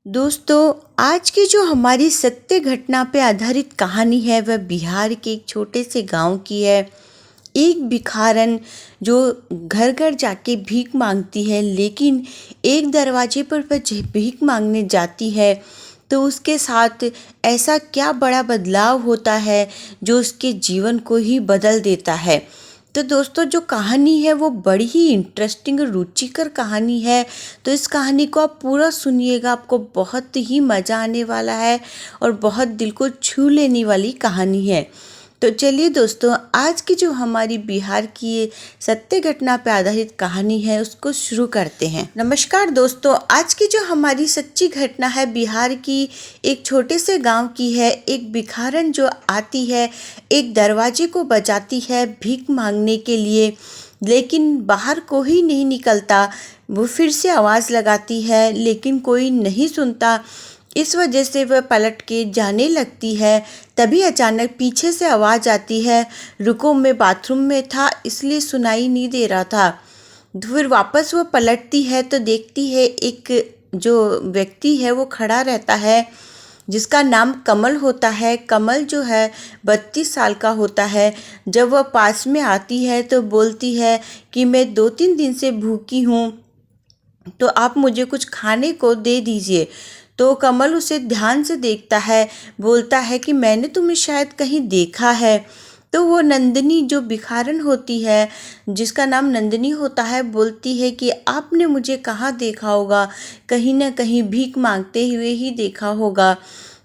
दोस्तों, आज की जो हमारी सत्य घटना पे आधारित कहानी है वह बिहार के एक छोटे से गांव की है। एक भिखारन जो घर घर जाके भीख मांगती है, लेकिन एक दरवाजे पर वह भीख मांगने जाती है तो उसके साथ ऐसा क्या बड़ा बदलाव होता है जो उसके जीवन को ही बदल देता है। तो दोस्तों, जो कहानी है वो बड़ी ही इंटरेस्टिंग और रुचिकर कहानी है। तो इस कहानी को आप पूरा सुनिएगा, आपको बहुत ही मज़ा आने वाला है और बहुत दिल को छू लेने वाली कहानी है। तो चलिए दोस्तों, आज की जो हमारी बिहार की ये सत्य घटना पर आधारित कहानी है उसको शुरू करते हैं। नमस्कार दोस्तों, आज की जो हमारी सच्ची घटना है बिहार की एक छोटे से गांव की है। एक भिखारन जो आती है, एक दरवाजे को बजाती है भीख मांगने के लिए, लेकिन बाहर कोई नहीं निकलता। वो फिर से आवाज़ लगाती है लेकिन कोई नहीं सुनता। इस वजह से वह पलट के जाने लगती है। तभी अचानक पीछे से आवाज़ आती है, रुको मैं बाथरूम में था इसलिए सुनाई नहीं दे रहा था। फिर वापस वो पलटती है तो देखती है एक जो व्यक्ति है वो खड़ा रहता है, जिसका नाम कमल होता है। कमल जो है 32 साल का होता है। जब वह पास में आती है तो बोलती है कि मैं 2-3 दिन से भूखी हूँ, तो आप मुझे कुछ खाने को दे दीजिए। तो कमल उसे ध्यान से देखता है, बोलता है कि मैंने तुम्हें शायद कहीं देखा है। तो वो नंदिनी जो भिखारन होती है, जिसका नाम नंदिनी होता है, बोलती है कि आपने मुझे कहाँ देखा होगा, कहीं ना कहीं भीख मांगते हुए ही देखा होगा।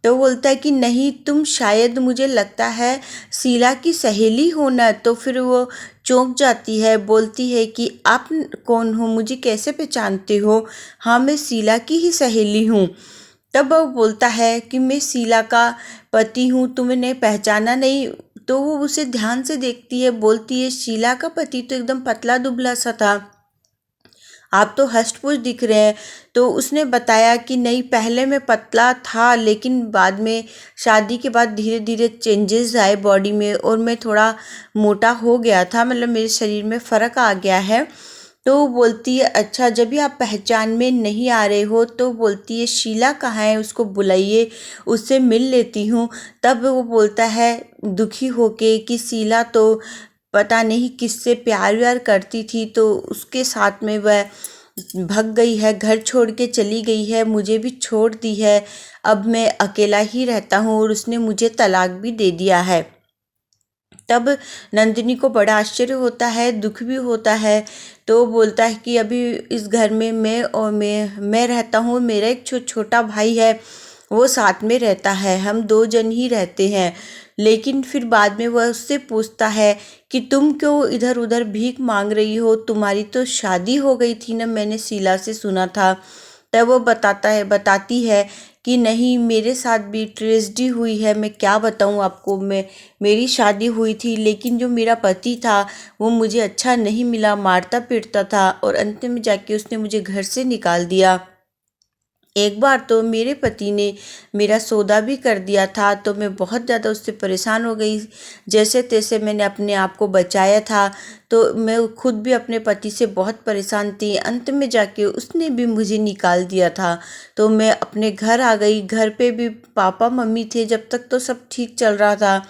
तो बोलता है कि नहीं, तुम शायद, मुझे लगता है शीला की सहेली हो ना। तो फिर वो चौंक जाती है, बोलती है कि आप कौन हो, मुझे कैसे पहचानते हो। हाँ, मैं शीला की ही सहेली हूँ। तब वो बोलता है कि मैं शीला का पति हूँ, तुमने पहचाना नहीं। तो वो उसे ध्यान से देखती है, बोलती है शीला का पति तो एकदम पतला दुबला सा था, आप तो हष्ट-पुष्ट दिख रहे हैं। तो उसने बताया कि नहीं, पहले मैं पतला था लेकिन बाद में शादी के बाद धीरे धीरे चेंजेस आए बॉडी में और मैं थोड़ा मोटा हो गया था, मतलब मेरे शरीर में फ़र्क आ गया है। तो वो बोलती है अच्छा, जब भी आप पहचान में नहीं आ रहे हो तो बोलती है शीला कहाँ है, उसको बुलाइए, उससे मिल लेती हूँ। तब वो बोलता है दुखी होके कि शीला तो पता नहीं किससे प्यार व्यार करती थी, तो उसके साथ में वह भग गई है, घर छोड़ के चली गई है, मुझे भी छोड़ दी है। अब मैं अकेला ही रहता हूँ और उसने मुझे तलाक भी दे दिया है। तब नंदिनी को बड़ा आश्चर्य होता है, दुख भी होता है। तो बोलता है कि अभी इस घर में मैं रहता हूँ, मेरा एक छोटा भाई है, वो साथ में रहता है, हम 2 जन ही रहते हैं। लेकिन फिर बाद में वह उससे पूछता है कि तुम क्यों इधर उधर भीख मांग रही हो, तुम्हारी तो शादी हो गई थी ना, मैंने शीला से सुना था। तब वो बताती है कि नहीं, मेरे साथ भी ट्रेजेडी हुई है। मैं क्या बताऊँ आपको, मेरी शादी हुई थी लेकिन जो मेरा पति था वो मुझे अच्छा नहीं मिला, मारता पीटता था और अंत में जाके उसने मुझे घर से निकाल दिया। एक बार तो मेरे पति ने मेरा सौदा भी कर दिया था, तो मैं बहुत ज़्यादा उससे परेशान हो गई। जैसे तैसे मैंने अपने आप को बचाया था, तो मैं खुद भी अपने पति से बहुत परेशान थी। अंत में जाके उसने भी मुझे निकाल दिया था। तो मैं अपने घर आ गई। घर पे भी पापा मम्मी थे, जब तक तो सब ठीक चल रहा था।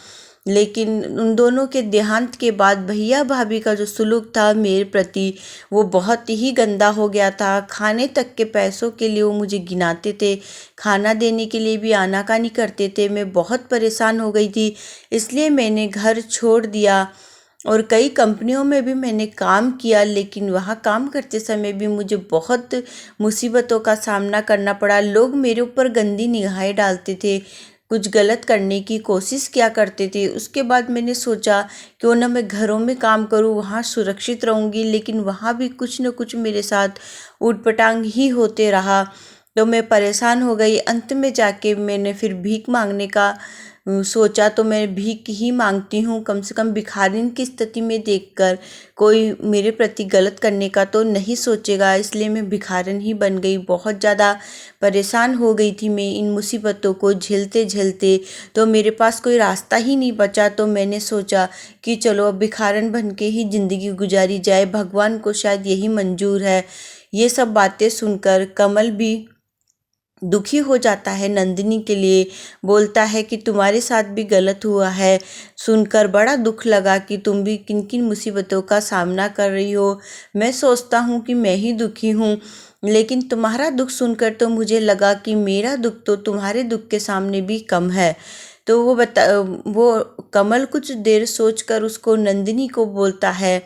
लेकिन उन दोनों के देहांत के बाद भैया भाभी का जो सुलूक था मेरे प्रति, वो बहुत ही गंदा हो गया था। खाने तक के पैसों के लिए वो मुझे गिनाते थे, खाना देने के लिए भी आनाकानी करते थे। मैं बहुत परेशान हो गई थी, इसलिए मैंने घर छोड़ दिया और कई कंपनियों में भी मैंने काम किया, लेकिन वहाँ काम करते समय भी मुझे बहुत मुसीबतों का सामना करना पड़ा। लोग मेरे ऊपर गंदी निगाहें डालते थे, कुछ गलत करने की कोशिश किया करते थे। उसके बाद मैंने सोचा क्यों ना मैं घरों में काम करूँ, वहाँ सुरक्षित रहूँगी, लेकिन वहाँ भी कुछ न कुछ मेरे साथ ऊट-पटांग ही होते रहा। तो मैं परेशान हो गई। अंत में जाके मैंने फिर भीख मांगने का सोचा, तो मैं भीख ही मांगती हूँ। कम से कम भिखारिन की स्थिति में देखकर कोई मेरे प्रति गलत करने का तो नहीं सोचेगा, इसलिए मैं भिखारिन ही बन गई। बहुत ज़्यादा परेशान हो गई थी मैं इन मुसीबतों को झेलते झेलते, तो मेरे पास कोई रास्ता ही नहीं बचा। तो मैंने सोचा कि चलो अब भिखारिन बन के ही ज़िंदगी गुजारी जाए, भगवान को शायद यही मंजूर है। ये सब बातें सुनकर कमल भी दुखी हो जाता है नंदिनी के लिए, बोलता है कि तुम्हारे साथ भी गलत हुआ है। सुनकर बड़ा दुख लगा कि तुम भी किन किन मुसीबतों का सामना कर रही हो। मैं सोचता हूँ कि मैं ही दुखी हूँ, लेकिन तुम्हारा दुख सुनकर तो मुझे लगा कि मेरा दुख तो तुम्हारे दुख के सामने भी कम है। तो वो कमल कुछ देर सोचकर उसको नंदिनी को बोलता है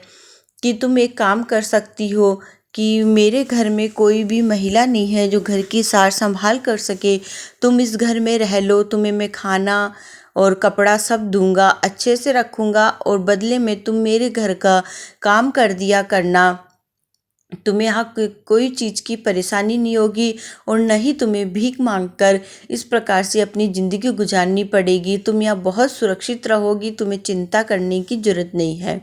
कि तुम एक काम कर सकती हो कि मेरे घर में कोई भी महिला नहीं है जो घर की सार संभाल कर सके। तुम इस घर में रह लो, तुम्हें मैं खाना और कपड़ा सब दूंगा, अच्छे से रखूंगा, और बदले में तुम मेरे घर का काम कर दिया करना। तुम्हें यहाँ कोई चीज़ की परेशानी नहीं होगी, और न ही तुम्हें भीख मांगकर इस प्रकार से अपनी ज़िंदगी गुजारनी पड़ेगी। तुम यहाँ बहुत सुरक्षित रहोगी, तुम्हें चिंता करने की ज़रूरत नहीं है।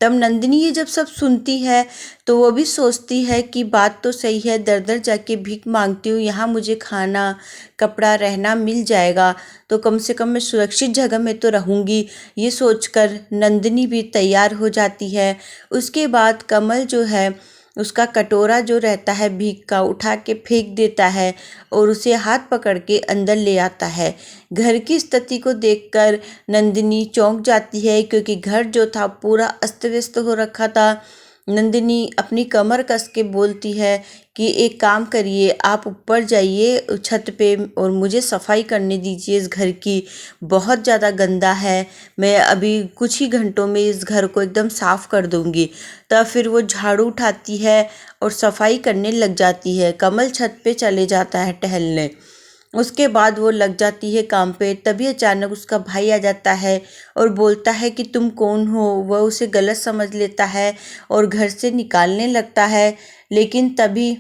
तब नंदिनी ये जब सब सुनती है तो वो भी सोचती है कि बात तो सही है, दर दर जाके भीख मांगती हूँ, यहाँ मुझे खाना कपड़ा रहना मिल जाएगा तो कम से कम मैं सुरक्षित जगह में तो रहूँगी। ये सोचकर नंदिनी भी तैयार हो जाती है। उसके बाद कमल जो है उसका कटोरा जो रहता है भीख का उठा के फेंक देता है और उसे हाथ पकड़ के अंदर ले आता है। घर की स्थिति को देखकर नंदिनी चौंक जाती है, क्योंकि घर जो था पूरा अस्त व्यस्त हो रखा था। नंदिनी अपनी कमर कस के बोलती है कि एक काम करिए, आप ऊपर जाइए छत पे और मुझे सफाई करने दीजिए। इस घर की बहुत ज़्यादा गंदा है, मैं अभी कुछ ही घंटों में इस घर को एकदम साफ कर दूंगी। तब फिर वो झाड़ू उठाती है और सफाई करने लग जाती है। कमल छत पे चले जाता है टहलने। उसके बाद वो लग जाती है काम पे। तभी अचानक उसका भाई आ जाता है और बोलता है कि तुम कौन हो। वह उसे गलत समझ लेता है और घर से निकालने लगता है, लेकिन तभी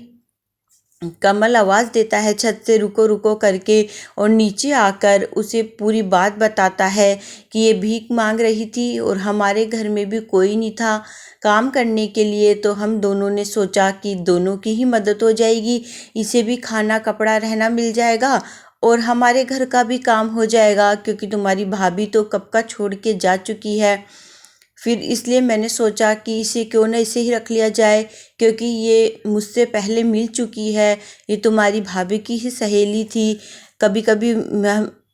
कमल आवाज़ देता है छत से, रुको रुको करके, और नीचे आकर उसे पूरी बात बताता है कि ये भीख मांग रही थी और हमारे घर में भी कोई नहीं था काम करने के लिए, तो हम दोनों ने सोचा कि दोनों की ही मदद हो जाएगी, इसे भी खाना कपड़ा रहना मिल जाएगा और हमारे घर का भी काम हो जाएगा, क्योंकि तुम्हारी भाभी तो कब का छोड़ के जा चुकी है। फिर इसलिए मैंने सोचा कि इसे क्यों ना इसे ही रख लिया जाए, क्योंकि ये मुझसे पहले मिल चुकी है, ये तुम्हारी भाभी की ही सहेली थी। कभी कभी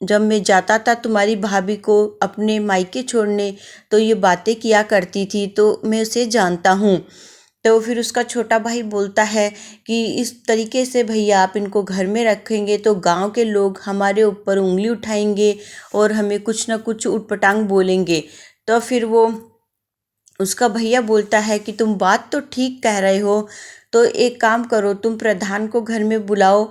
जब मैं जाता था तुम्हारी भाभी को अपने मायके छोड़ने तो ये बातें किया करती थी, तो मैं उसे जानता हूँ। तो फिर उसका छोटा भाई बोलता है कि इस तरीके से भैया आप इनको घर में रखेंगे तो गांव के लोग हमारे ऊपर उंगली उठाएंगे और हमें कुछ ना कुछ उटपटांग बोलेंगे। तो फिर वो उसका भैया बोलता है कि तुम बात तो ठीक कह रहे हो, तो एक काम करो, तुम प्रधान को घर में बुलाओ,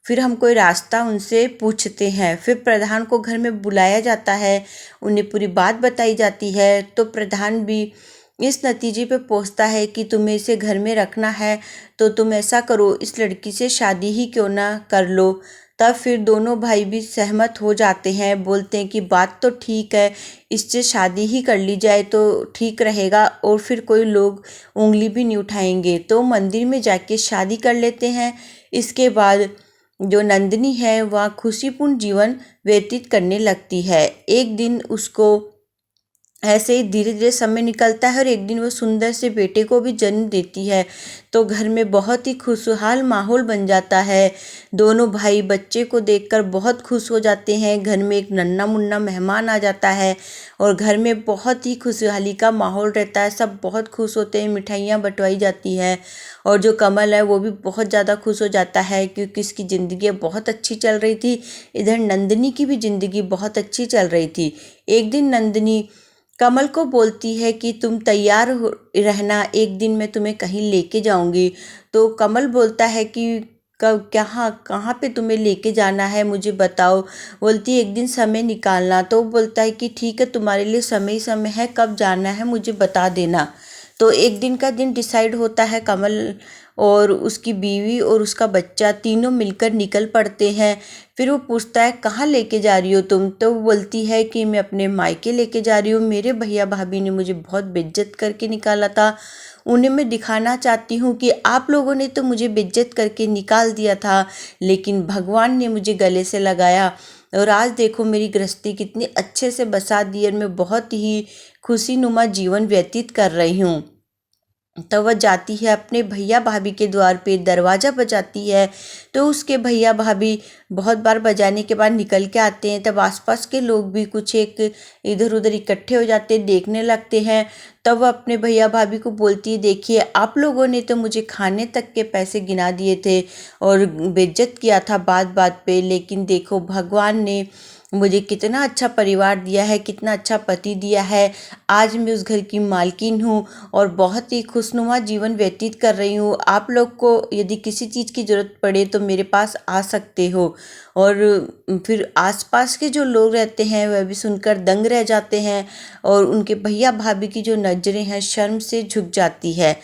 फिर हम कोई रास्ता उनसे पूछते हैं। फिर प्रधान को घर में बुलाया जाता है, उन्हें पूरी बात बताई जाती है। तो प्रधान भी इस नतीजे पे पहुंचता है कि तुम्हें इसे घर में रखना है तो तुम ऐसा करो, इस लड़की से शादी ही क्यों ना कर लो। तब फिर दोनों भाई भी सहमत हो जाते हैं, बोलते हैं कि बात तो ठीक है, इससे शादी ही कर ली जाए तो ठीक रहेगा और फिर कोई लोग उंगली भी नहीं उठाएंगे। तो मंदिर में जाके शादी कर लेते हैं। इसके बाद जो नंदिनी है वह खुशीपूर्ण जीवन व्यतीत करने लगती है। एक दिन उसको ऐसे ही धीरे धीरे समय निकलता है और एक दिन वो सुंदर से बेटे को भी जन्म देती है। तो घर में बहुत ही खुशहाल माहौल बन जाता है। दोनों भाई बच्चे को देखकर बहुत खुश हो जाते हैं। घर में एक नन्हा मुन्ना मेहमान आ जाता है और घर में बहुत ही खुशहाली का माहौल रहता है। सब बहुत खुश होते हैं, मिठाइयाँ बंटवाई जाती है और जो कमल है वो भी बहुत ज़्यादा खुश हो जाता है, क्योंकि इसकी ज़िंदगी बहुत अच्छी चल रही थी। इधर नंदिनी की भी ज़िंदगी बहुत अच्छी चल रही थी। एक दिन नंदिनी कमल को बोलती है कि तुम तैयार हो रहना, एक दिन मैं तुम्हें कहीं लेके जाऊंगी। तो कमल बोलता है कि कब कहाँ कहाँ पे तुम्हें लेके जाना है मुझे बताओ। बोलती है एक दिन समय निकालना। तो वो बोलता है कि ठीक है, तुम्हारे लिए समय ही समय है, कब जाना है मुझे बता देना। तो एक दिन का दिन डिसाइड होता है। कमल और उसकी बीवी और उसका बच्चा तीनों मिलकर निकल पड़ते हैं। फिर वो पूछता है कहाँ लेके जा रही हो तुम। तो वो बोलती है कि मैं अपने मायके लेके जा रही हूँ, मेरे भैया भाभी ने मुझे बहुत बेइज्जत करके निकाला था, उन्हें मैं दिखाना चाहती हूँ कि आप लोगों ने तो मुझे बेइज्जत करके निकाल दिया था, लेकिन भगवान ने मुझे गले से लगाया और आज देखो मेरी गृहस्थी कितनी अच्छे से बसा दी और मैं बहुत ही खुशीनुमा जीवन व्यतीत कर रही हूँ। तो वह जाती है अपने भैया भाभी के द्वार पे, दरवाज़ा बजाती है। तो उसके भैया भाभी बहुत बार बजाने के बाद निकल के आते हैं। तब आसपास के लोग भी कुछ एक इधर उधर इकट्ठे हो जाते हैं, देखने लगते हैं। तब वह अपने भैया भाभी को बोलती है, देखिए आप लोगों ने तो मुझे खाने तक के पैसे गिना दिए थे और बेइज्जत किया था बात बात पे, लेकिन देखो भगवान ने मुझे कितना अच्छा परिवार दिया है, कितना अच्छा पति दिया है। आज मैं उस घर की मालकिन हूँ और बहुत ही खुशनुमा जीवन व्यतीत कर रही हूँ। आप लोग को यदि किसी चीज़ की ज़रूरत पड़े तो मेरे पास आ सकते हो। और फिर आसपास के जो लोग रहते हैं वह भी सुनकर दंग रह जाते हैं और उनके भैया भाभी की जो नज़रें हैं शर्म से झुक जाती है।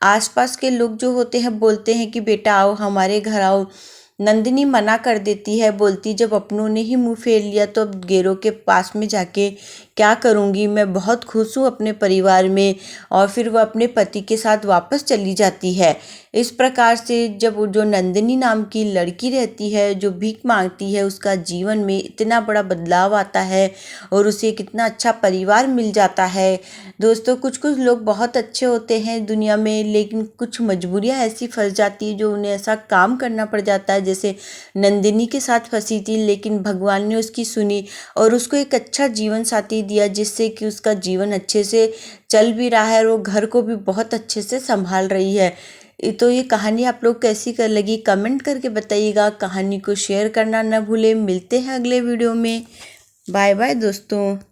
आसपास के लोग जो होते हैं बोलते हैं कि बेटा आओ हमारे घर आओ। नंदिनी मना कर देती है, बोलती जब अपनों ने ही मुंह फेर लिया तो अब गैरों के पास में जाके क्या करूँगी, मैं बहुत खुश हूँ अपने परिवार में। और फिर वह अपने पति के साथ वापस चली जाती है। इस प्रकार से जब वो जो नंदिनी नाम की लड़की रहती है जो भीख मांगती है, उसका जीवन में इतना बड़ा बदलाव आता है और उसे कितना अच्छा परिवार मिल जाता है। दोस्तों कुछ कुछ लोग बहुत अच्छे होते हैं दुनिया में, लेकिन कुछ मजबूरियाँ ऐसी फंस जाती है जो उन्हें ऐसा काम करना पड़ जाता है जैसे नंदिनी के साथ फंसी थी, लेकिन भगवान ने उसकी सुनी और उसको एक अच्छा जीवन साथी दिया जिससे कि उसका जीवन अच्छे से चल भी रहा है और वो घर को भी बहुत अच्छे से संभाल रही है। तो ये कहानी आप लोग कैसी कर लगी कमेंट करके बताइएगा। कहानी को शेयर करना ना भूलें। मिलते हैं अगले वीडियो में। बाय बाय दोस्तों।